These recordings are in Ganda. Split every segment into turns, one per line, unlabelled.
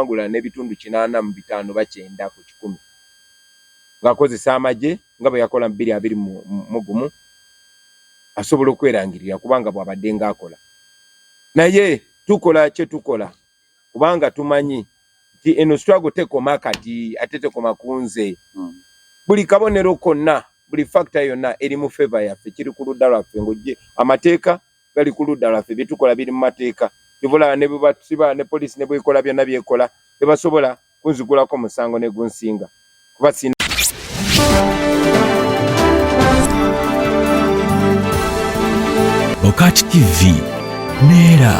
okuwangula n'ebitundu 85 bakyenda ku 100 ng'akozesa amagye nga bwe yakola 2021 asobola okwerangirira kubanga bw'abadde ng'akola. Naye tukola kye tukola kubanga tumanyi nti eno struggle tekoma kati ate tekoma kunze. Buli kabonero konna, buli factor yonna eri mu favor yaffe, kiri ku ludda lwaffe ng'ojje amateeka gali ku ludda lwaffe, bye tukola biri mu mateeka. Tubula ne bwebasiba ne poliisi ne bwekola byonna byekola tebasobola kunzigulako musango ne gunsinga kuba sina.
Okati TV Neera.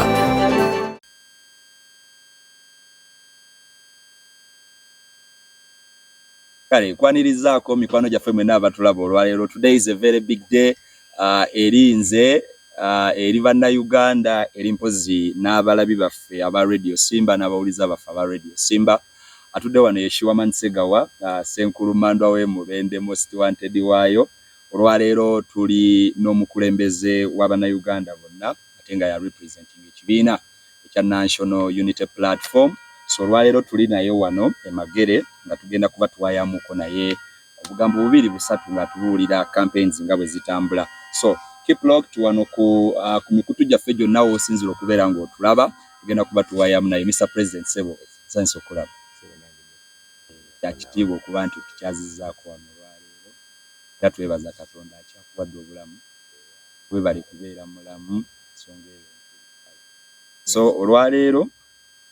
Kale kwanirizaako mikwano gyaffe mwenna abatulaba olwaleero. Today is a very big day. Erinze eri bannayuganda eri mpozi n'abalabi baffe aba Radio Simba n'abawuliza baffe aba Radio Simba. Atudde wano ye Shiwaman Segawa, Senkulu Mandwa we Mubende Most Wanted waayo. Olwaleero tuli n'omukulembeze w'abannayuganda bonna ate nga ya representing ekibiina ekya National Unity Platform. So olwaleero tuli naye wano Emagere nga tugenda kuba tuwayamuko naye obugambo bubiri busatu nga tubuulira campaigns nga bwe zitambula. So keep locked wano ku mikutu gyaffe gyonna w'osinzira okubeera ng'otulaba. Tugenda kuba tuwayamu naye Mr. President Ssebo nsanyusa okulaba. Kyakitiibwa okuba nti tukyazizzaako wano olwaleero. Era twebaza Katonda akyakuwadde obulamu. Webale kubeera mulamu nsonga eyo. So olwaleero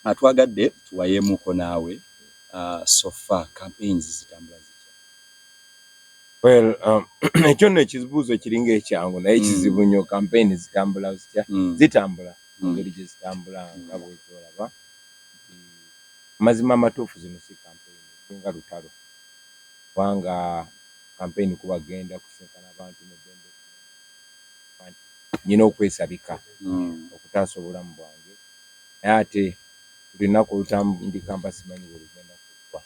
atwagadde tuwayemuko naawe so far campaigns zitambula zitya?
Well, ekyo nno ekibuuzo kiringa ekyangu naye kizibu nnyo. Campaign zitambula zitya? Zitambula ngeri gye zitambula nga bw'ozolaba. Amazima amatuufu zino si campaign nga lutalo kubanga campaign kuba genda kusinkana abantu mu ddembe nyina okwesabika okutaasa obulamu bwange naye ate buli lunaku olutandika mba simanyi bwe lugenda kuggwa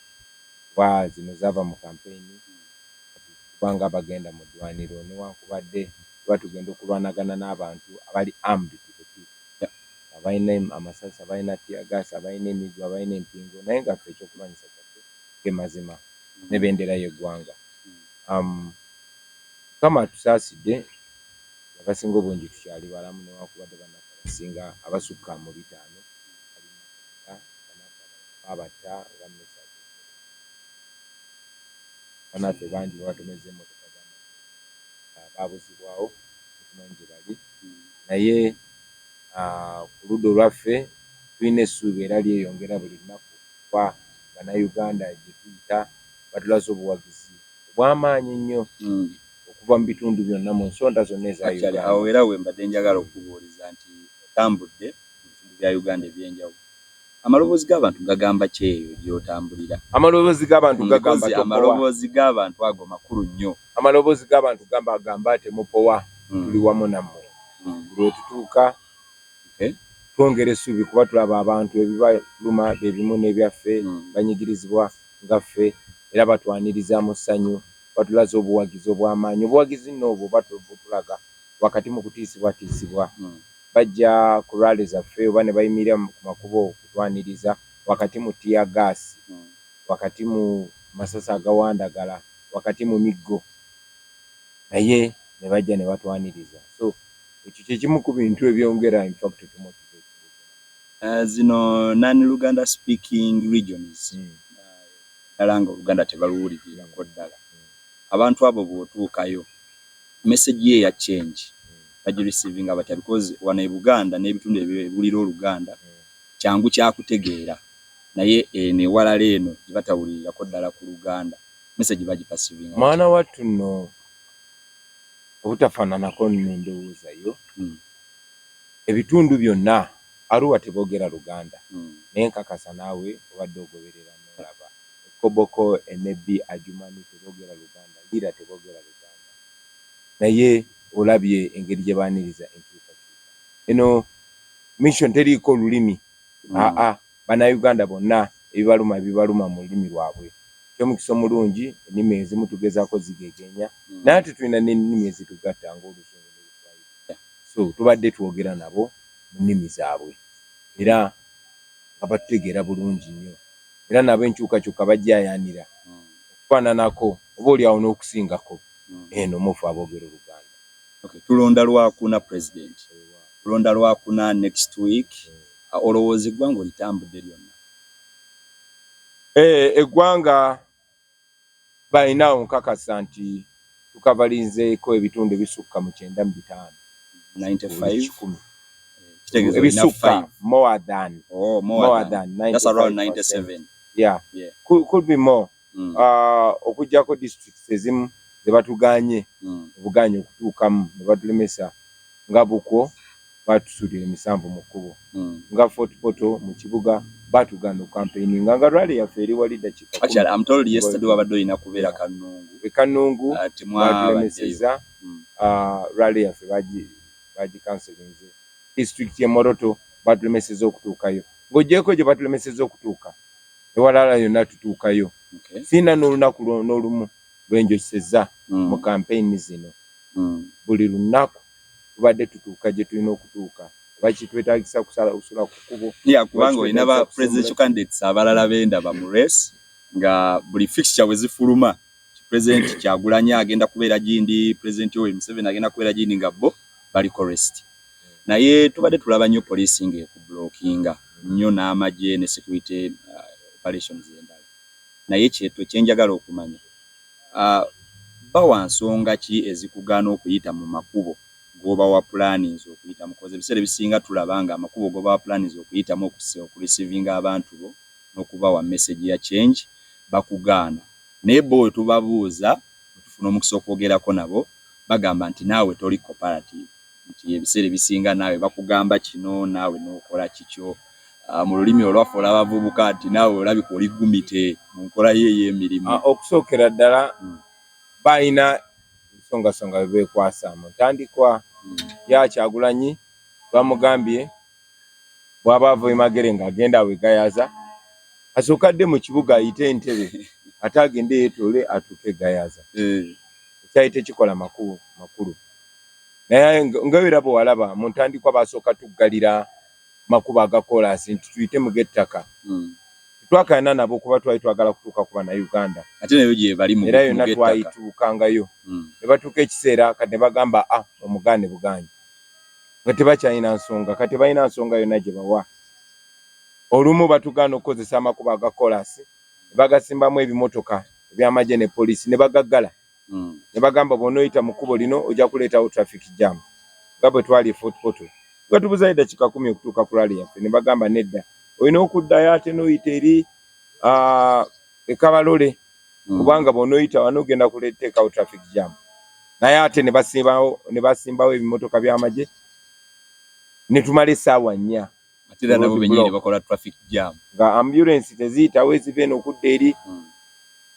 kuba zino zaava mu campaign kubanga bagenda mu ddwaniro newankubadde tuba tugenda okulwanagana n'abantu abali armed to the teeth, abalina amasasi, abalina teargas, abalina emiggo, abalina empingo, naye nga ffe ekyokulwanyisa kyaffe ge mazima n'ebendera y'eggwanga. Mukama tusaasidde abasinga obungi tukyali balamu newankubadde bannaffe abasinga abasukka mu 5 abatta nga mmesa bannaffe bangi babatomeza emmotoka baabuzibwawo tumanyi gye bali naye ku ludda olwaffe tulina essuubi era lyeyongera buli lunaku kuba bannayuganda gye tuyita batulaze obuwagizi obw'amaanyi ennyo okuva mu bitundu byonna mu nsonda zonna eza Uganda.
Awo era we mbadde njagala okubuuliza nti otambudde mu bitundu bya Uganda eby'enjawulo. Amaloboozi g'abantu gagamba ki eyo gy'otambulira?
Amaloboozi g'abantu gagamba
amaloboozi g'abantu ago makulu nnyo.
Amaloboozi g'abantu gamba temupowa tuli wamu nammwe. Buli wetutuuka twongera essuubi kuba tulaba abantu ebibaluma bye bimu n'ebyaffe banyigirizibwa nga ffe era batwaniriza mu ssanyu batulaze obuwagizi obw'amaanyi. Obuwagizi nno obwo batulaga wakati mu kutiisibwatiisibwa bajja ku rally zaffe oba ne bayimirira ku makubo okutwaniriza wakati mu teargas, wakati mu masasi agawandagala, wakati mu miggo naye ne bajja ne batwaniriza. So ekyo kye kimu ku bintu ebyongera in fact tumotivate.
Zino non-Luganda speaking regions ddala nga Oluganda tebaluwulirirako ddala. Abantu abo bw'otuukayo message ye ya change bagireceiving batya because wano e Buganda n'ebitundu ebibulira Oluganda kyangu kyakutegeera naye newalala eno gye batawulirirako ddala ku Luganda message bagipasivinga.
Mwana wattu nno obutafaananako n'endowooza yo ebitundu byonna Arua teboogera Luganda naye nkakasa naawe obadde ogoberera n'olaba Koboko, Enebi, Ajumani teboogera Luganda, Lira teboogera Luganda naye olabye engeri gye baaniriza enkyukakyuka. Eno mission teriiko olulimi bannayuganda bonna ebibaluma mu lulimi lwabwe. Ky'omukisa omulungi ennimi ezimu tugezaako zigegenya naye ate tulina n'ennimi ezitugatta ng'Oluzungu n'Oluswayiri. So tubadde twogera nabo mu nnimi zaabwe era nga abatutegeera bulungi nnyo era nabo enkyukakyuka bajjayanira okufaananako oba oli awo n'okusingako eno mufu aboogera Oluganda.
Tulonda lwakuna president, tulonda lwakuna next week. Olowooza eggwanga olitambudde lyonna?
Eggwanga balinawo nkakasa nti tukavalinzeeko ebitundu ebisukka mu 95.
95?
Ebisukka more than.
That's around 97.
Yeah. Could be more. Okujjako districts ezimu ze batuganye obuganye okutuukamu ne batulemesa nga Bukwo batusuulira emisanvu mu kkubo nga Fort Portal mu kibuga batugana campaigning nga rally yaffe eri wali dakiika.
Actually, I'm told yesterday wabadde olina kubeera
Kanungu batulemeseza rally yaffe baji cancellinze. District ye Moroto batulemeseza okutuukayo. Ng'ogyeko gye batulemeseza okutuuka ewalala yonna tutuukayo. Sina n'olunaku n'olumu lwenjoseza mu campaign zino. Buli lunaku tubadde tutuuka gye tulina okutuuka. Bakitwetagisa usula ku kkubo.
Kubanga olina ba presidential candidates abalala bendaba mu race nga buli fixture bwe zifuluma. President Kyagulanyi agenda kubeera gindi, President Yoweri Museveni agenda kubeera gindi nga bo bali correct. Naye tubadde tulaba nnyo police ng'ekublockinga nnyo n'amagye ne security operations endala. Naye kyenjagala okumanya bawa nsonga ki ezikugaana okuyita mu makubo goba wa plannings okuyita mu koze ebiseera bisinga tulaba nga amakubo goba wa plannings okuyitamu okurecevinga abantu bo n'okubawa message ya change bakugaana. Naye bo tubabuuza tufuna omukisa okwogerako nabo bagamba nti naawe toli cooperative, nti ebiseera bisinga naawe bakugamba kino naawe n'okola kikyo. Mu lulimi olwaffe olw'abavubuka nti naawe olabika oli gumite mu nkola ye ey'emirimu.
Okusookera ddala balina ensongasonga bye beekwasa mu ntandikwa ya Kyagulanyi bamugambye bw'aba ava Magere ng'agenda awegayaza asooka adde mu kibuga ayite Entebbe ate agende yeetoole atuuke Gayaza. Ekyayite kikola makulu. Naye ng'era bwe walaba mu ntandikwa basooka tuggalira makubo agakoolaasi nti tuyite mu g'ettaka. Twakayana nabo kuba twali twagala kutuuka ku Bannayuganda.
Ate nayo gye bali mu
era yonna twayituukangayo. Ne batuuka ekiseera kati ne bagamba omugaane buganye. Nga tebakyalina nsonga, kati balina nsonga yonna gye bawa. Olumu batugaana okukozesa amakubo agakoolaasi ne bagasimbamu ebimotoka eby'amagye ne poliisi ne bagaggala. Ne bagamba bw'onooyita mu kkubo lino ojja kuleetawo traffic jam. Nga bwe twali Fort Portal. Batubuzayo eddakiika 10 okutuuka ku rally yaffe ne bagamba nedda. Olina okuddayo ate n'oyita eri Kabalole kubanga bw'onooyita wano ogenda kuleetekawo traffic jam. Naye ate ne basimbawo ebimotoka by'amagye ne tumala essaawa 4.
Ate era nabo bennyini bakola traffic jam.
Nga ambulance teziyitawo eziva eno okudda eri,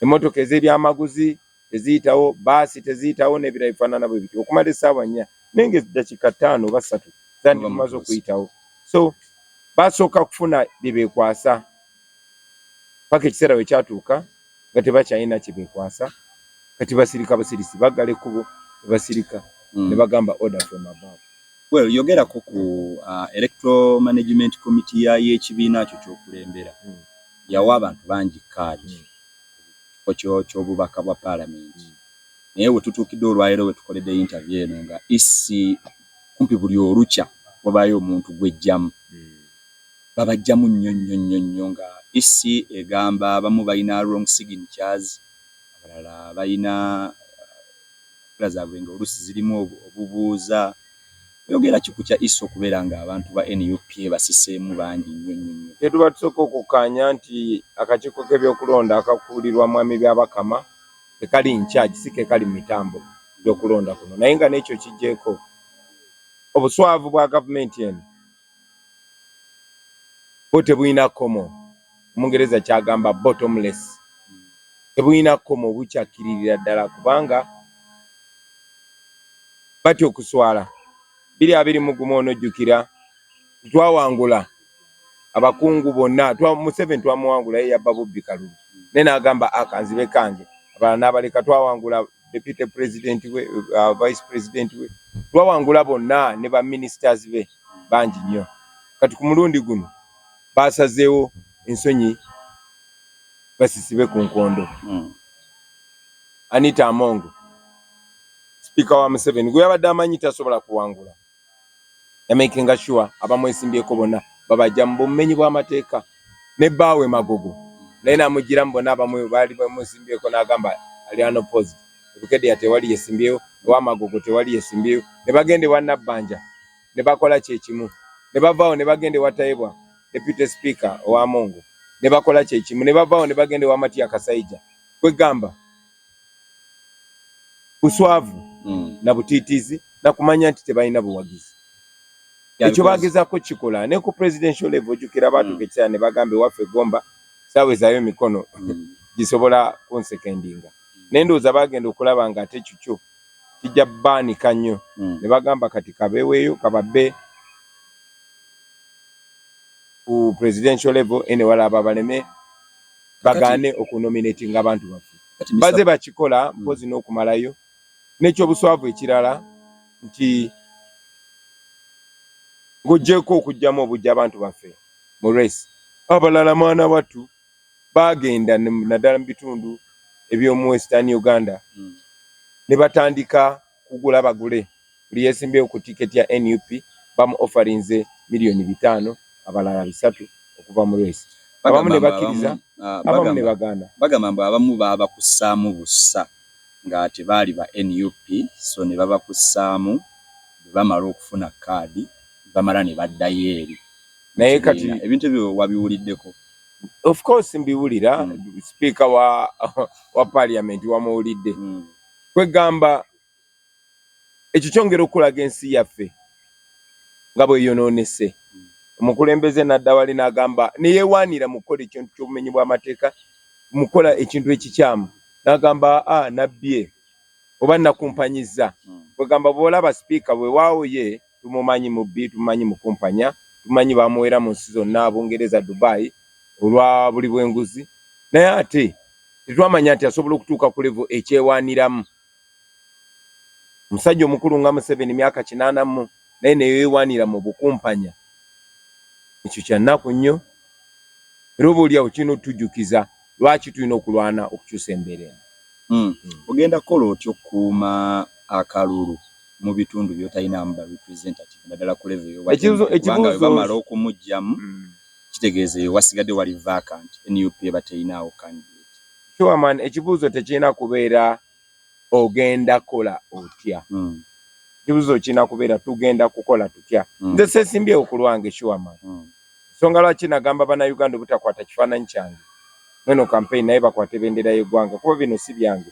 emmotoka ez'ebyamaguzi teziyitawo, baasi teziyitawo n'ebirala bifaanana bwe bityo. Okumala essaawa 4 nenga eddakiika 5 oba 3 zandi tumaze okuyitawo. So basooka kufuna bye beekwasa paka ekiseera we kyatuuka nga tebakyalina kye beekwasa. Kati basirika basirisi baggala ekkubo ne basirika ne bagamba order from above.
Well, yogerako ku electoral management committee y'ekibiina kyo ky'okulembera yawa abantu bangi kaadi kifo ky'obubaka bwa paalamenti. Naye we tutuukidde olwaleero we tukoledde interview eno nga isi kumpi buli olukya wabaayo omuntu gw'ejjamu. Babajjamu nnyo nga isi egamba abamu balina wrong signatures, abalala balina zaabwe nga oluusi zirimu obubuuza. Yogera kikukya isi okubeera nga abantu ba NUP basiseemu bangi nnyo.
Tetuba tusooka okukkaanya nti akakiiko k'ebyokulonda akakuulirwa mwami Byabakama tekali in charge, si ke kali mu mitambo gy'okulonda kuno. Naye nga n'ekyo kijjeeko obuswavu bwa gavumenti eno bo tebulina kkomo. Omungereza kyagamba bottomless. Tebulina kkomo bukyakkiririra ddala kubanga batya okuswala 2021 onojjukira twawangula abakungu bonna. Museveni twamuwangula ye yabba Bobbi Kalulu naye n'agamba akanzibe kange abalala n'abaleka. Twawangula deputy president we, vice president we, twawangula bonna ne ba ministers be bangi nnyo. Kati ku mulundi guno basazeewo ensonyi basisibe ku nkondo. Anita Among, Speaker wa Museveni, gwe yabadde amanyi tasobola kuwangula, yamakinga sure abamwesimbyeko bonna babajja mu bumenyi bw'amateeka. Ne Baawe Magogo naye namugiramu bonna abamwe baali bamusimbyeko n'agamba ali unopposed. Bukedde tewali yesimbyewo, wa Magogo tewali yesimbyewo, ne bagende wa Nabbanja ne bakola kyekimu, ne bavaawo ne bagende wa Taibwa Deputy Speaker wa Mongo ne bakola kyekimu, ne bavaawo ne bagende wa Matia Kasaija. Kwegamba buswavu na butiitizi na kumanya nti tebalina buwagizi. Ekyo bagezaako kikola ne ku presidential level. Ojjukira baatuuka ekiseera ne bagambe waffe Gomba saawezaayo mikono gisobola kunsekendinga. Ne ndowooza bagenda okulaba nga ate kikyo kijja baanika nnyo. Ne bagamba kati kabeeweeyo kababbe ku presidential level ene walaba baleme bagaane okunominatinga abantu baffe. Baze bakikola mpozi n'okumalayo. N'ekyobuswavu ekirala nti ng'oggyeko okugyamu obujja abantu baffe mu race. Abalala mwana wattu bagenda naddala mu bitundu eby'omu Western Uganda ne batandika kugula bagule. Buli yeesimbyewo ku tiketi ya NUP bamu offerinze $5,000,000 abalala 3 okuva mu race. Abamu ne bakkiriza, abamu ne bagaana.
Bagamba mbu abamu babakussaamu bussa nga tebaali ba NUP, so ne babakussaamu bamala okufuna kaadi bamala ne baddayo eri.
Naye kati
ebintu ebyo wabiwuliddeko?
Of course mbiwulira. Speaker wa parliament wamuwulidde. Kwegamba ekyo kyongera okulaga ensi yaffe nga bwe yonoonese. Omukulembeze n'adda wali n'agamba neyeewaanira mu kukola ekintu ky'obumenyi bw'amateeka, mu kukola ekintu ekikyamu. N'agamba nabbye oba nakumpanyizza. Kwegamba bw'olaba Speaker bwe waawo ye tumumanyi mubbi, tumumanyi mukumpanya, tumanyi bamuweera mu nsi zonna, Bungereza, Dubai olwa buli bw'enguzi. Naye ate tetwamanya nti asobola okutuuka ku level ekyewaaniramu. Omusajja omukulu nga Museveni myaka 80 naye neyeewaanira mu bukumpanya. Ekyo kya nnaku nnyo. Era oba oliawo kino tujjukiza lwaki tulina okulwana okukyusa embeera eno.
Ogenda kukola otyo okukuuma akalulu mu bitundu by'otalinamu ba representative naddala ku level kubanga bamala okumugyamu kitegeeze wasigadde wali vacant NUP batayinaawo candidate.
Sure man, ekibuuzo tekirina kubeera ogenda kola otya. Ekibuuzo kirina kubeera tugenda kukola tutya. Nze seesimbyewo ku lwange sure man. Nsonga lwaki nagamba bannayuganda obutakwata kifaananyi kyange mweno campaign naye bakwate ebendera y'eggwanga kuba bino si byange.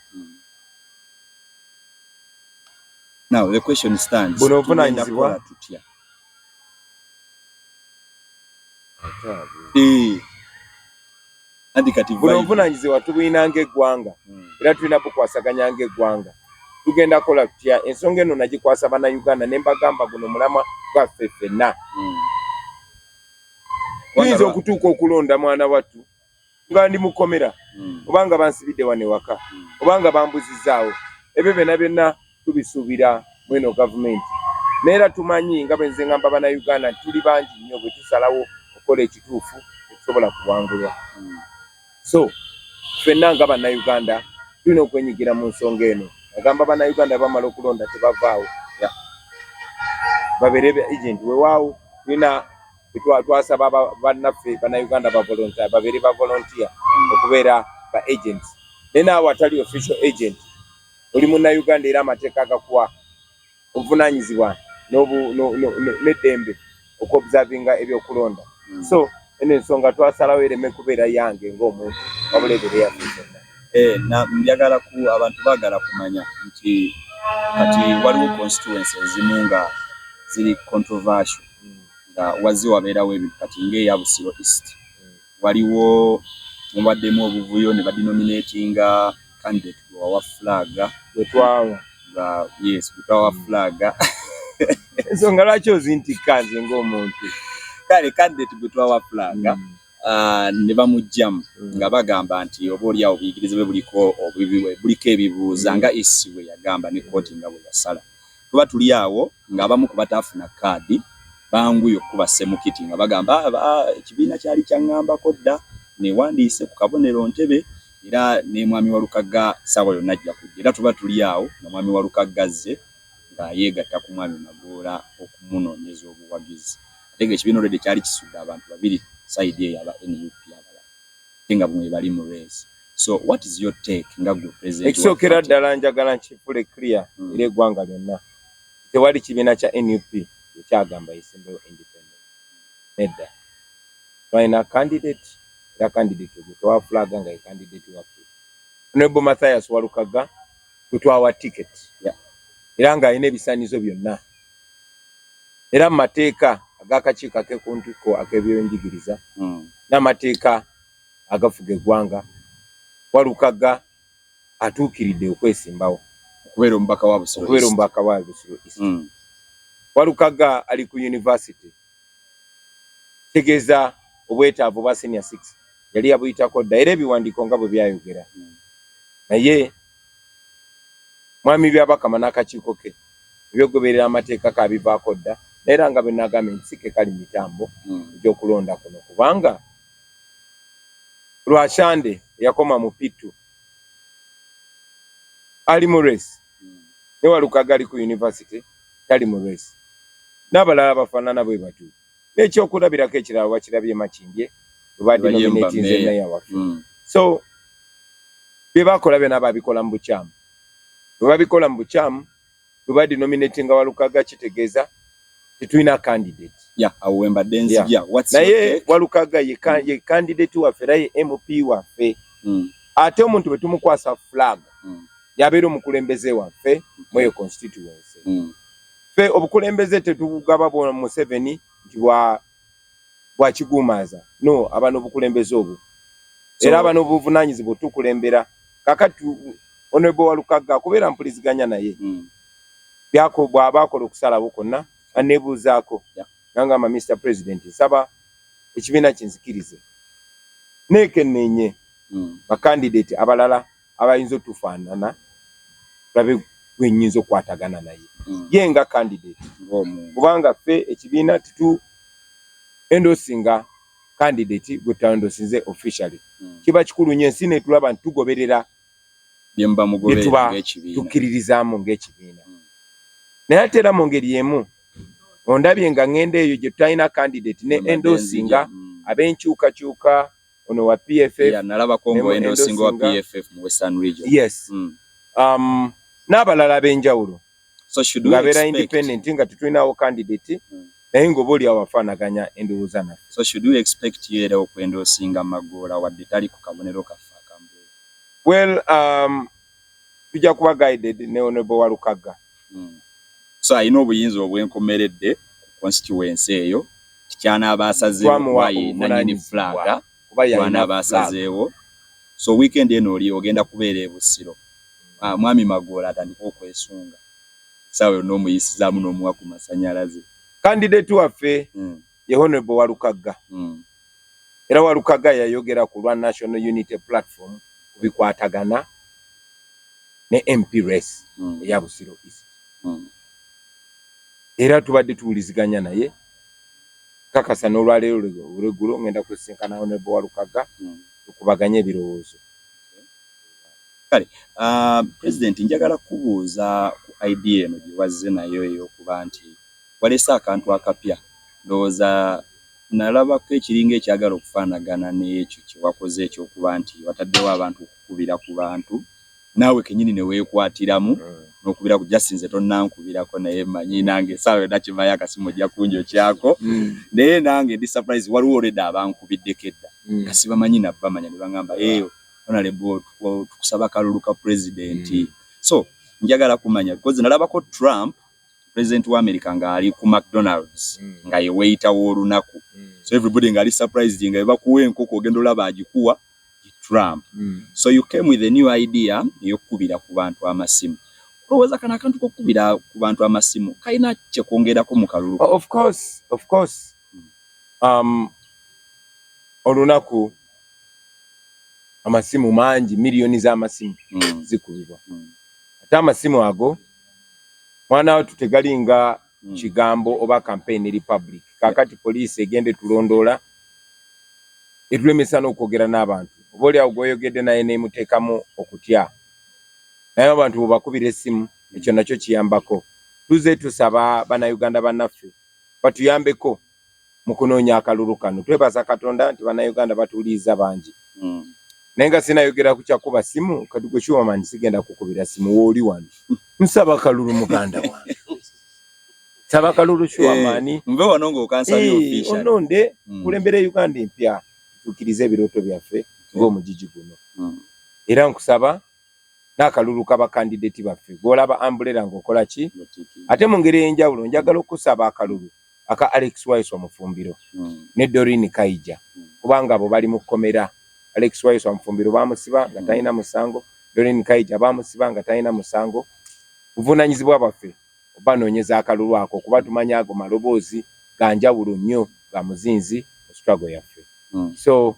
Now the question stands.
Buno obuvunaanyizibwa
tutya?
Buno obuvunaanyizibwa tubuyina ng'eggwanga era tulina bukwasaganya ng'eggwanga. Tugenda kola tutya? Ensonga eno nagikwasa bannayuganda ne mbagamba guno mulamwa gwaffe ffenna. Tuyinza okutuuka okulonda mwana wattu nga ndi mukomera obanga bansibidde wane waka obanga bambuzizaawo. Ebyo byonna tubisuubira mweno gavumenti. Neera tumanyi nga bwe nze ngamba bannayuganda tuli bangi nnyo bwe tusalawo okukola ekituufu tetusobola kuwangulwa. So ffenna nga bannayuganda tulina okwenyigira mu nsonga eno. Agamba bannayuganda bamala okulonda tebavaawo babeere ba agent. Weewaawo tulina twasaba bannaffe bannayuganda babeere ba volunteer okubeera ba agents. Naye naawe atali official agent oli munnayuganda era amateeka agakuwa obuvunaanyizibwa n'eddembe okuobservinga ebyokulonda. So eno ensonga twasalawo ereme kubeera yange ng'omuntu wabula ebeere yaffe.
Njagala ku abantu baagala kumanya nti kati waliwo constituency ezimu nga ziri controversial nga wazzi wabeerawo ebintu kati ng'eya Busiro East waliwo mubaddemu obuvuyo ne badenominatinga candidate wa flag
wetwawa
butwawa flag.
Ensonga lwaki ozintikka nze ng'omuntu
kale candidate butwawa flag ne bamugyamu nga bagamba nti oba oliawo obuyigirize bwe buliko ebibuuza nga isi bwe yagamba ne kooti nga bwe yasala. Kuba tuli awo ng'abamu ku bataafuna kaadi bangu yokuba semukiti nga bagamba ekibiina kyali kyangambako dda newandiise ku kabonero Ntebe era ne mwami Walukagga sawa yonna ajja kujja era tuba tuli awo na mwami Walukagga azze nga yeegatta ku mwami Magoola okumunoonyeza obuwagizi ate ng'ekibiina olwedde kyali kisudde abantu babiri side eyo aba NUP abalala nga bwe bali mu race. So what is your take nga gwe president?
Ekisookera ddala njagala nkifule clear era eggwanga lyonna tewali kibiina kya NUP ekyagamba yisembeyo independent. Nedda. Twalina candidate era candidate ogwo tewafulaga nga ye candidate waffe. Honorable Mathias Walukagga tutwawa ticket. Era nga alina ebisaanizo byonna. Era mu mateeka ag'akakiiko ak'ekuntikko ak'ebyenjigiriza n'amateeka agafuga eggwanga Walukagga atuukiridde okwesimbawo
okubeera omubaka wa Busiro East. Walukagga
ali ku university tegeeza obwetaavu bwa senior 6 yali yabuyitako dda era ebiwandiiko nga bwe byayogera naye mwami Byabakama n'akakiiko ke ebyogoberera amateeka kabivaako dda era nga bwe nagambye nsike kali mitambo egy'okulonda kuno kubanga Lwashande yakoma mu Pitu ali mu race ne Walukagga ali ku university tali mu race n'abalala bafaanana bwe batu n'ekyokulabirako ekirala wakirabye Makindye bwe nominatinze meya waffe. So bye bakola byonna babikola mu bukyamu bwe babikola mu bukyamu bwe badenominatinga Walukagga kitegeeza tetulina candidate.
Awo mbadde nzija.
Naye Walukagga ye candidate waffe era ye MP waffe. Ate omuntu bwe tumukwasa flag yabeera omukulembeze waffe mu constituency. Fe obukulembeze tetugaba bwa Museveni nti bwa kigumaza. No, abano obukulembeze obwo. Era abano obuvunaanyizibwa tukulembera. Kakati Honorable Walukagga kubeera mpuliziganya naye. Byako bw'abakola okusalawo konna anebuuzaako nangamba Mr. President nsaba ekibiina kinzikirize neekenneenye bakandidate abalala abayinza otufaanana tulabe gwenyinza okwatagana naye ye nga candidate kubanga ffe ekibiina titu endosinga candidate gwe twandosinze officially kiba kikulu nnyo ensi netulaba ntugoberera byetuba tukkiririzaamu ng'ekibiina naye ate era mu ngeri emu ondabye nga ngende eyo gye tutalina candidate ne endosinga ab'enkyukakyuka ono wa PFF
nalaba Kongo endosinga wa PFF mu Western Region.
Yes. N'abalala ab'enjawulo nga beera independent nga tetulinawo candidate naye ng'oba awafaanaganya endowooza naffe.
So should we expect you era okwendosinga Magoola wadde tali ku kabonero kaffe akambe?
Well, tujja kuba guided ne Honorable Walukagga.
So alina obuyinza obwenkomeredde ku constituency eyo tikyanaaba asazeewo wayi nanyini flaga twanaaba asazeewo. So weekend eno oli ogenda kubeera e Busiro. Mwami Magoola atandika okwesunga saawa yonna omuyisizaamu n'omuwa ku masannyalaze.
Candidate waffe ye Honorable Walukagga. Era Walukagga yayogera ku lwa National Unity Platform ku bikwatagana ne MP race eya Busiro East. Era tubadde tuwuliziganya naye kakasa n'olwaleero olweggulo ngenda kwesinkana Honorable Walukagga tukubaganye ebirowoozo.
Kale, President njagala kubuuza ku idea eno gye wazze nayo ey'okuba nti waleese akantu akapya ndowooza nalabako ekiringa ekyagala okufaanagana n'ekyo kye wakoze ekyokuba nti wataddewo abantu okukubira ku bantu naawe kenyini ne weekwatiramu n'okubira ku Jasinze tonnankubirako naye manyi nange saawa yonna kivayo akasimu ojja kunjokyako naye nange ndi surprise waliwo olwedde abankubiddeko edda kasi bamanyi nabbamanya ne baŋŋamba eyo Honorable tukusaba kalulu ka president. So njagala kumanya because nalabako Trump president wa America nga ali ku McDonald's nga ye waiter w'olunaku. So everybody nga ali surprised nga bakuwa enkoko ogenda olaba agikuwa Trump. So you came with a new idea ey'okukubira ku bantu amasimu. Olowooza kana akantu k'okukubira ku bantu amasimu kalina kye kwongerako mu kalulu?
Of course. Olunaku amasimu mangi miliyoni z'amasimu zikubibwa. Ate amasimu ago mwana we tutegalinga kigambo oba campaign republic kakati police egende tulondola etulemesa n'okwogera n'abantu oboli awo gwoyogedde naye neemuteekamu okutya naye abantu bwebakubira essimu ekyo nakyo kiyambako tuze tusaba bannayuganda bannaffe batuyambeko mu kunoonya akalulu kano twebaza Katonda nti bannayuganda batuwuliriza bangi naye nga sinayogera ku kyakuba simu kati gwe kiwamani sigenda kukubira simu wooli wano nsaba akalulu muganda wange saba akalulu kiwamani
mve wano ng'okansabye official
ononde kulembera Uganda empya tutuukirize ebirooto byaffe ng'omugigi guno era nkusaba n'akalulu k'abakandideti baffe gw'olaba ambulera ng'okola ki ate mu ngeri ey'enjawulo njagala okusaba akalulu aka Alex Waiswa Mufumbiro ne Doreen Kaija kubanga abo bali mu kkomera Alex Waiswa Mufumbiro bamusiba nga talina musango Doreen Kaija bamusiba nga talina musango buvunaanyizibwa baffe obanoonyeza akalulu ako kuba tumanya ago maloboozi ga njawulo nnyo ga muzinzi mu struggle yaffe so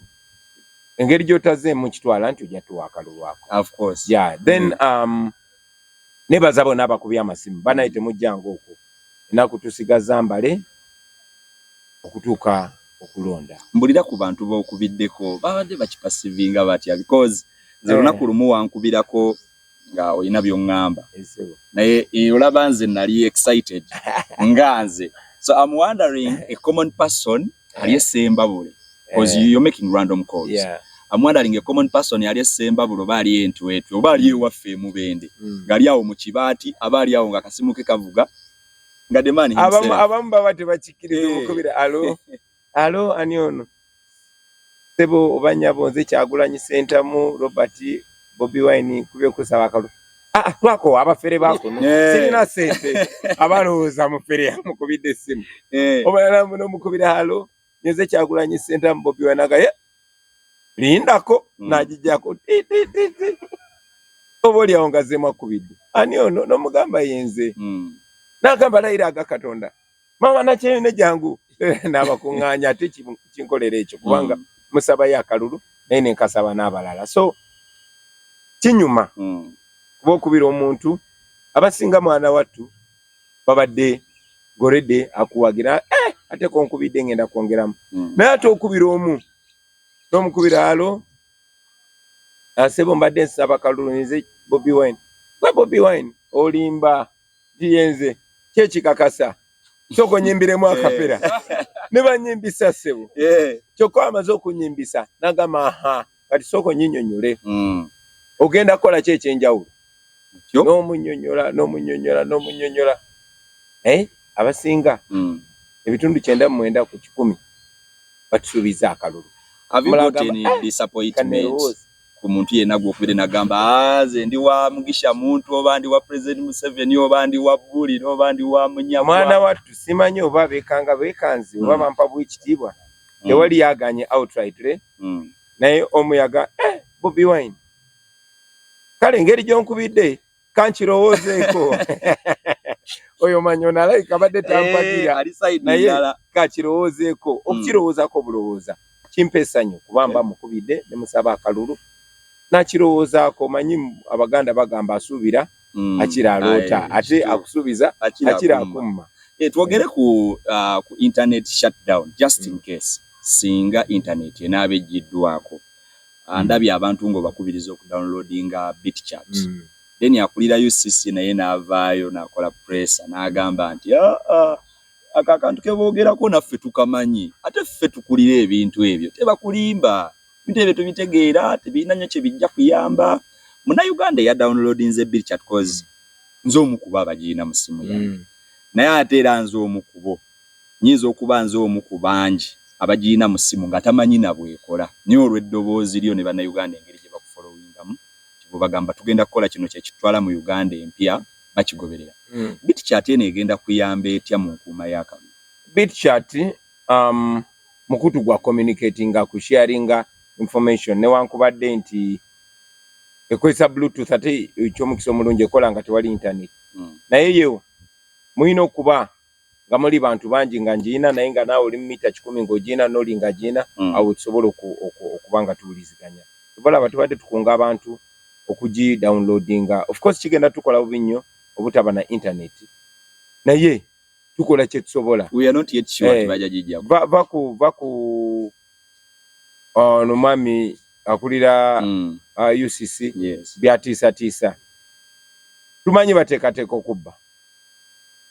engeri gy'otazeemu kitwala nti ojja tuwa akalulu ako
of course
then nebaza bonna abakubya amasimu banaye temujjanga okwo ennaku tusigaza mbale okutuuka okulonda
mbulira ku bantu b'okubiddeko babadde bakipasivinga batya because nze lunaku lumu wankubirako nga olina by'oŋŋamba naye olaba nze nali excited nga nze so I'm wondering a common person ali Sembabule because you're making random calls I'm wondering a common person ali Sembabule oba ali Entwetwe oba ali ewaffe Mubende ngali awo mu kibaati aba ali awo nga kasimu ke kavuga nga the man himself
abamu baba tebakikiriza mukubira alo ani ono sebo obanyabo nze Kyagulanyi Sentamu Robert Bobi Wine kubye kusaba akalulu twako abafere bako sirina sente abalowooza mufere mukubidde essimu obalala muno mukubira halo nze Kyagulanyi Sentamu Bobi Wine agaye lindako najijjako oboli awo nga zemu akubidde ani ono n'omugamba yenze n'agamba layira aga Katonda mama nakyene jangu n'abakuŋŋaanya ate kinkolera ekyo kubanga musabayo akalulu naye nenkasaba n'abalala so kinyuma kuba okubira omuntu abasinga mwana wattu babadde gorede akuwagira ate konkubidde ngenda kwongeramu naye ate okubira omu n'omukubira halo asebo mbadde nsaba akalulu nze Bobi Wine gwe Bobi Wine olimba tiyenze kyekikakasa soko nyimbiremu akapera ne banyimbisa sebo kyokka amaze okunyimbisa nagamba kati soko nyinyonyole ogenda kola ki ekyenjawulo n'omunyonyola abasinga ebitundu 9 ku 10 batusuubiza akalulu
ku muntu yenna gw'okubire nagamba ze ndi wa Mugisha muntu oba ndi wa President Museveni oba ndi wa Buli oba ndi wa Munyabwa
mwana wattu simanyi oba beekanzi oba bampa bw'ekitiibwa tewali yaganye outrightly naye omuyaga Bobi Wine kale engeri gy'onkubidde kankirowoozeeko oyo manyona alayika badde tampagira naye kakirowoozeeko okukirowoozaako obulowooza kimpa essanyu kubamba mukubidde ne musaba akalulu nakirowoozaako manyi abaganda bagamba asuubira akira aloota ate akusuubiza akira akumma
twogere ku internet shutdown just in case singa internet enaaba ejjiddwako ndabye abantu ng'obakubiriza okudownloadinga BitChat then akulira UCC naye n'avaayo n'akola pressa n'agamba nti aka akantu ke boogerako naffe tukamanyi ate ffe tukulira ebintu ebyo tebakulimba ebintu ebyo tubitegeera tebirina nnyo kye bijja kuyamba Munnayuganda eyadownloadinze BitChat cause nze omu ku bo abagiina mu ssimu yange naye ate era nze omu ku bo nyinza okuba nze omu ku bangi abagiina mu ssimu nga tamanyi na bwekola naye olw'eddoboozi lyo ne Bannayuganda engeri gye bakufollowingamu kibo bagamba tugenda kukola kino kye kitwala mu Uganda empya bakigoberera BitChat eno egenda kuyamba etya mu nkuuma y'akalulu
BitChat mukutu gwa communicatinga ku sharinga information newankubadde nti ekozesa Bluetooth ate ekyomukisa omulungi ekola nga tewali internet naye yo muyina okuba nga muli bantu bangi nga njiina naye nga naawe oli mu mita 10 ng'ogiina n'oli nga giina awo tusobola okuba nga tuwuliziganya tubalaba tubadde tukunga abantu okugi downloadinga of course kigenda tukola bubi nnyo obutaba na internet naye tukola kye tusobola.
We are not yet sure tibaja jijja.
Vaku no mami akulira UCC byatiisa. Tumanyi bateekateeka okubba.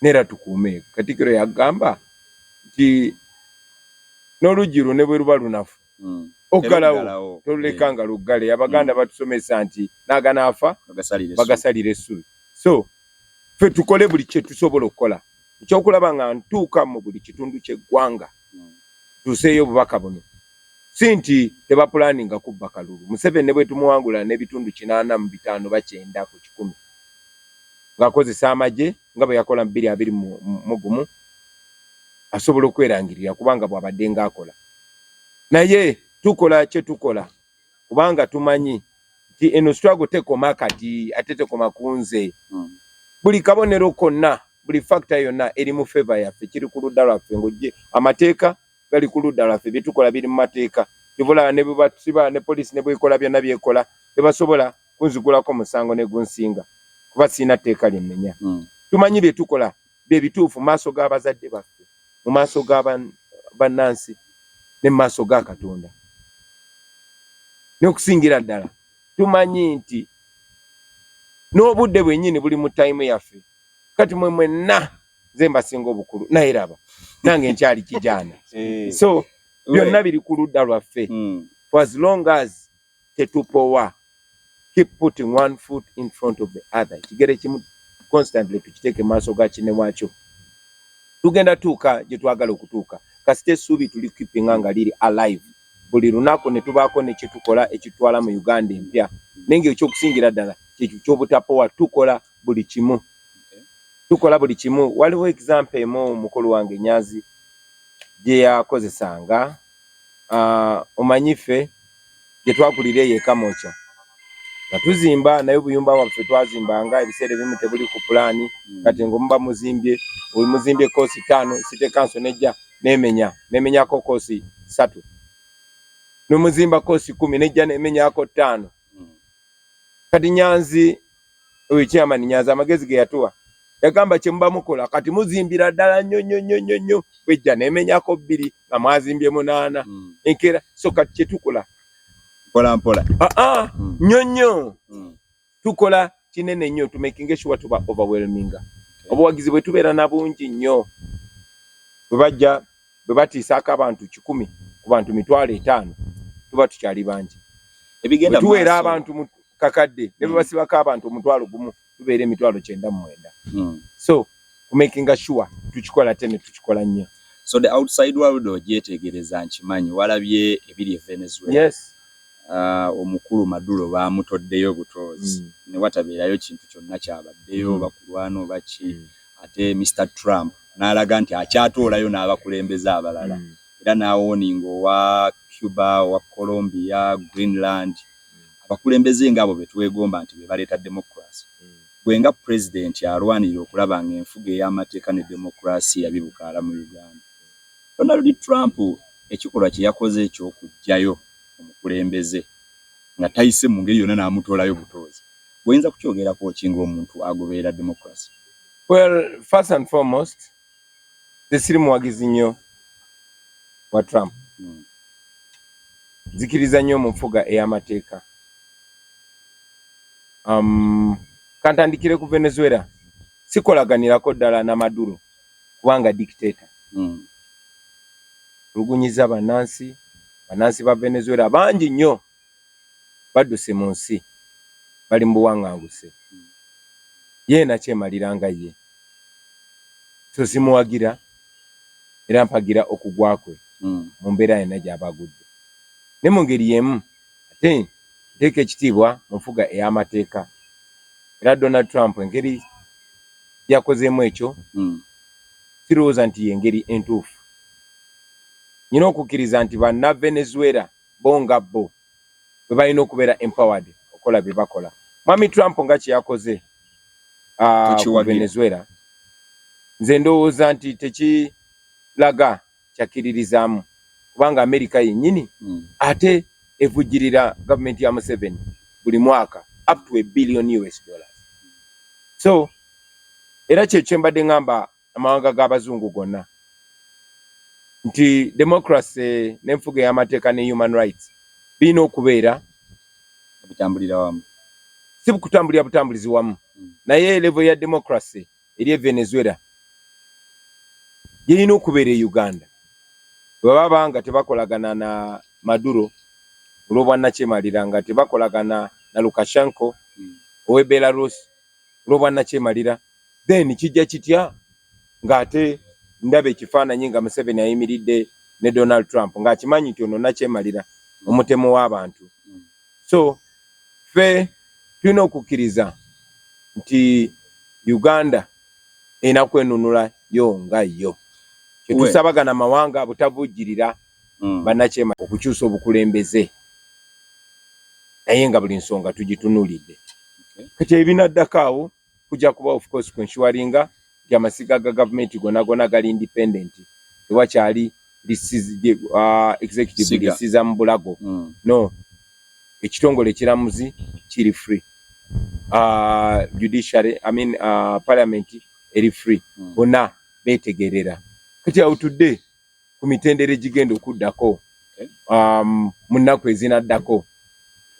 Nera tukuume. Katikkiro yagamba nti n'oluggi ne bwe luba lunafu. Oggalawo tolulekanga luggale. Abaganda batusomesa nti n'aganaafa bagasalira essubi. So ffe tukole buli kye tusobola okukola. Ekyokulaba nga ntuuka mu buli kitundu ky'eggwanga tuseeyo obubaka buno. Si nti tebapulaninga kubba kalulu. Museveni ne bwe tumuwangula n'ebitundu 85 ba 9 ku 10. Ng'akozesa amagye nga bwe yakola 2021 asobola okwerangirira kubanga bw'abadde ng'akola. Naye tukola kye tukola kubanga tumanyi nti eno struggle tekoma kati ate tekoma kunze. Buli kabonero konna buli factor yonna eri mu favor yaffe kiri ku ludda lwaffe ng'ojje amateeka gali ku ludda lwaffe bye tukola biri mu mateeka. Tubula ne bwebasiba ne police ne bwekola byonna byekola tebasobola kunzigulako musango ne gunsinga kuba sina tteeka lyemmenya. Tumanyi bye tukola bye bituufu maaso g'abazadde baffe mu maaso g'abannansi ne maaso ga Katonda. N'okusingira ddala tumanyi nti n'obudde bwennyini buli mu time yaffe. Kati mwenna nze mbasinga obukulu naye raba nange nkyali kijana. So byonna biri ku ludda lwaffe. For as long as tetupowa, keep putting one foot in front of the other. Kigere kimu constantly tukiteeke maaso ga kinne wakyo. Tugenda tuuka gye twagala okutuuka. Kasite essuubi tuli keepinga nga liri alive. Buli lunaku ne tubaako ne kye tukola ekitwala mu Uganda empya. Nenge ekyokusingira ddala ky'obutapowa tukola buli kimu. Tukola buli kimu. Waliwo example emu mukulu wange Nyazi gye yakozesanga. Omanyife gye twakulira eyo Kamocha. Nga tuzimba naye obuyumba waffe twazimbanga ebiseera ebimu tebuli ku pulaani. Kati ng'omuba muzimbye koosi 5 City Council nejja nemenyako koosi 3. N'omuzimba koosi 10 nejja nemenyako 5. Kati Nyanzi chairman Nyanzi amagezi ge yatuwa yagamba kye muba mukola kati muzimbira ddala nnyo bwejja nemenyako 2 nga mwazimbye 8 enkera so kati kye tukola
mpola
nnyo tukola kinene nnyo to making sure tuba overwhelming. Obuwagizi bwe tubeera na bungi nnyo bwe batiisako abantu 10 ku bantu 500 tuba tukyali bangi.
Ebigenda
tuweera abantu kakadde ne basibako abantu 1,000 tubeere 99. So making sure tukikola tene tukikola nnyo.
So the outside world ogyetegereza nkimanyi walabye ebiri Venezuela.
Yes.
Omukulu Maduro bamutoddeyo butozi ne watabeerayo kintu kyonna kyabaddeyo bakulwano baki ate Mr. Trump n'alaga nti akyatoolayo n'abakulembeza abalala era n'awoninga owa Cuba owa Colombia Greenland abakulembeze ng'abo betwegomba nti be baleeta democracy. Gwenga president alwanirira okulaba ng'enfuga ey'amateeka ne democracy yabibukaala mu Uganda. Donald Trump ekikolwa kye yakoze eky'okujjayo omukulembeze nga tayise mu ngeri yonna n'amutoolayo butozi. Gwenza kukyogerako kinga omuntu agoberera democracy.
Well, first and foremost, siri muwagizi nnyo wa Trump. Zikiriza nnyo mu nfuga ey'amateeka. Kantandikire ku Venezuela sikolaganirako ddala na Maduro kubanga dictator. Lugunyiza bannansi ba Venezuela bangi nnyo badduse mu nsi bali mu buwaŋŋanguse. Ye nakyemaliranga ye. So simuwagira era mpagira okugwa kwe mu mbeera yonna gy'abagudde. Ne mu ngeri y'emu ate nteeka ekitiibwa mu nfuga ey'amateeka. Era Donald Trump engeri yakozeemu ekyo sirowooza nti y'engeri entuufu. Nyina okukkiriza nti banna Venezuela bo nga bo bwe balina okubeera empowered okola bye bakola. Mwami Trump nga kye yakoze ku Venezuela nze ndowooza nti tekiraga kyakkiririzaamu kubanga Amerika yennyini ate evujjirira gavumenti ya Museveni buli mwaka up to $1 billion. So era kyekyo mbadde ngamba amawanga g'abazungu gonna nti democracy n'enfuga y'amateeka ne human rights birina okubeera
bitambulira wamu,
si kutambulira butambulizi wamu. Naye level ya democracy eri Venezuela yirina okubeera e Uganda. Bwe baba nga tebakolagana na Maduro olw'obwannakyemalira, nga tebakolagana na Lukashenko owe Belarus olw'obwannakyemalira, then kijja kitya ng'ate ndaba ekifaananyi nga Museveni ayimiridde ne Donald Trump ng'akimanyi nti ono nakyemalira omutemu w'abantu. So ffe tulina okukkiriza nti Uganda erina kwenunula yo nga yo. Kyetusabagana amawanga butavujjirira bannakyemala okukyusa obukulembeze, naye nga buli nsonga tugitunuulidde. Kati ebinaddako awo kujja kuba of course kwensuwaringa nti amasiga ga gavumenti gonna gali independent, tewakyali executive lisiza mu bulago. No, ekitongole ekiramuzi kiri free, judiciary parliament eri free, bonna betegerera. Kati awo tudde ku mitendere gigenda okuddako mu nnaku ezinaddako,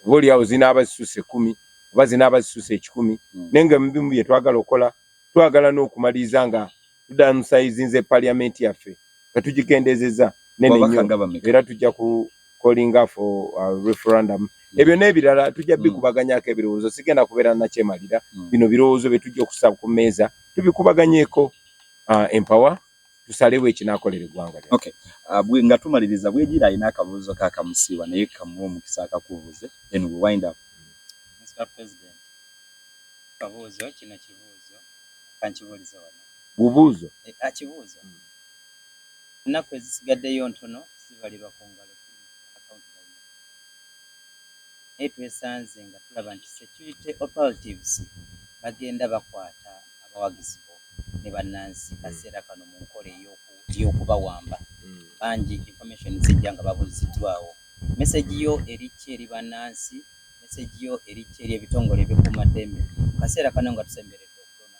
oba oliawo zinaaba zisusse 10 oba zinaaba zisusse 10, naye nga mu bimu bye twagala okola, twagala n'okumaliriza nga tudamusayizinze parliament yaffe nga tugikendezeza nene nnyo, era tujja ku calling for referendum. Ebyo n'ebirala tujja bikubaganyako ebirowoozo, sigenda kubeera nakyemalira. Bino birowoozo bye tujja okusaba ku mmeeza tubikubaganyeeko empower tusalewo ekinaakolera eggwanga.
Okay. Nga tumaliriza bwegira alina akabuuzo kakamusiiba naye kamuwa omukisa akakubuuze, then we wind up.
Mr. President, kabuuzo kino kibuuzo kankibuuliza wano.
Bubuuzo?
Akibuuzo. Ennaku ezisigaddeyo ntono zibalirwa ku ngalo account line. Naye twesanze nga tulaba nti security operatives bagenda bakwata abawagizi bo ne bannansi kaseera kano mu nkola ey'okubawamba. Bangi information zijja nga babuuziddwawo. Message yo eriki eri bannansi, message yo eriki eri ebitongole by'okumaddembe kaseera kano nga tusemberedde okulonda.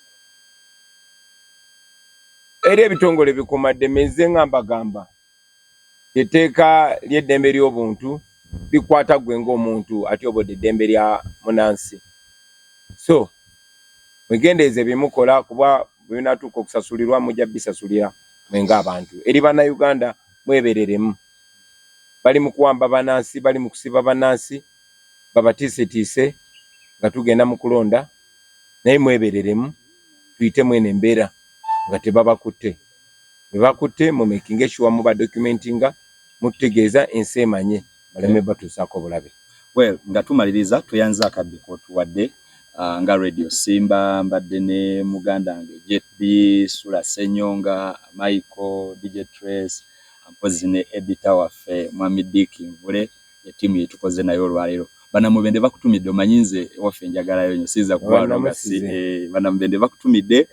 Eri ebitongole bikumaddembe nze ngambagamba etteeka ly'eddembe ly'obuntu bikwata gwe ng'omuntu atyobodde eddembe lya munansi. So mwegendeeze byemukola, kuba bwe binatuuka okusasulirwa mujja bisasulira mwenga abantu. Eri bannayuganda mwebereremu, bali mu kuwamba bannansi, bali mu kusiba bannansi babatiisetiise nga tugenda mu kulonda, naye mwebereremu, tuyite mwene embeera nga tebabakutte. Bwe bakutte mu making sure muba documentinga, mutegeeza ensi emanye baleme batuusaako bulabe.
Well, nga tumaliriza tuyanza akadde k'otuwadde nga Radio Simba, mbadde ne muganda wange Jet B, Sula Senyonga, Michael, DJ Trace, mpozi ne editor waffe Mwami Dick Nvule, ye timu yetukoze nayo olwaleero. Banamubende bakutumidde, omanyinze waffe njagalayo nnyo siza kubalonga banamubende bakutumidde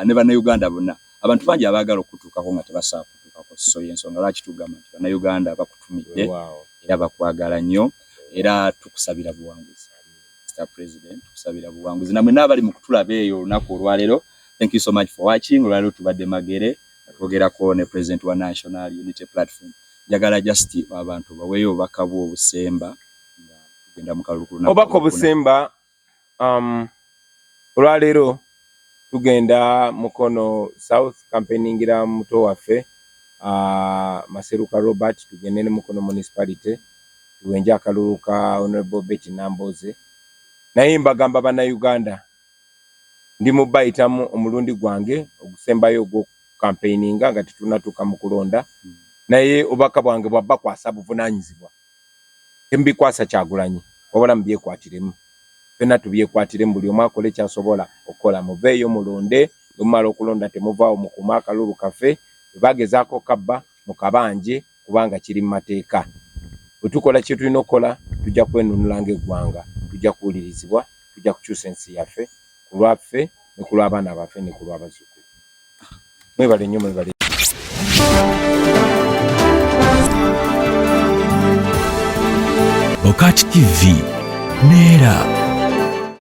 ne bannayuganda bonna. Abantu bangi abaagala okutuukako nga tebasobola kutuukako, so y'ensonga lwaki tugamba nti bannayuganda bakutumidde era bakwagala nnyo, era tukusabira buwanguzi. Mr. President, tukusabira buwanguzi. Namwe n'abali mu kutulaba eyo olunaku olwaleero, thank you so much for watching. Olwaleero tubadde Magere, twogerako ne President wa National Unity Platform. Njagala just abantu baweeyo obubaka bw'obusemba nga tugenda mu kalulu.
Obubaka obusemba olwaleero tugenda Mukono South campaigningira muto waffe Maseruka Robert, tugende ne Mukono Municipality tuwenja akalulu ka Honorable Betty Namboze. Naye mbagamba bannayuganda ndi mubayitamu omulundi gwange ogusembayo ogwo campaigninga nga tetunatuuka mu kulonda, naye obubaka bwange bwabba kwasa buvunaanyizibwa. Tembikwasa Kyagulanyi, wabula mubyekwatiremu. Fena tubyekwatiremu, buli omu akole kyasobola okukola. Muveeyo mulonde, mumala okulonda temuvaawo mukuma akalulu kaffe, bagezaako kabba mukabanje kubanga kiri mu mateeka. Bwe tukola kye tulina okukola, tujja kwenunulanga eggwanga, tujja kuwulirizibwa, tujja kukyusa ensi yaffe ku lwaffe ne ku lw'abaana baffe ne ku lw'abazzukulu. Mwebale nnyo, mwebale.
Okati TV Neera.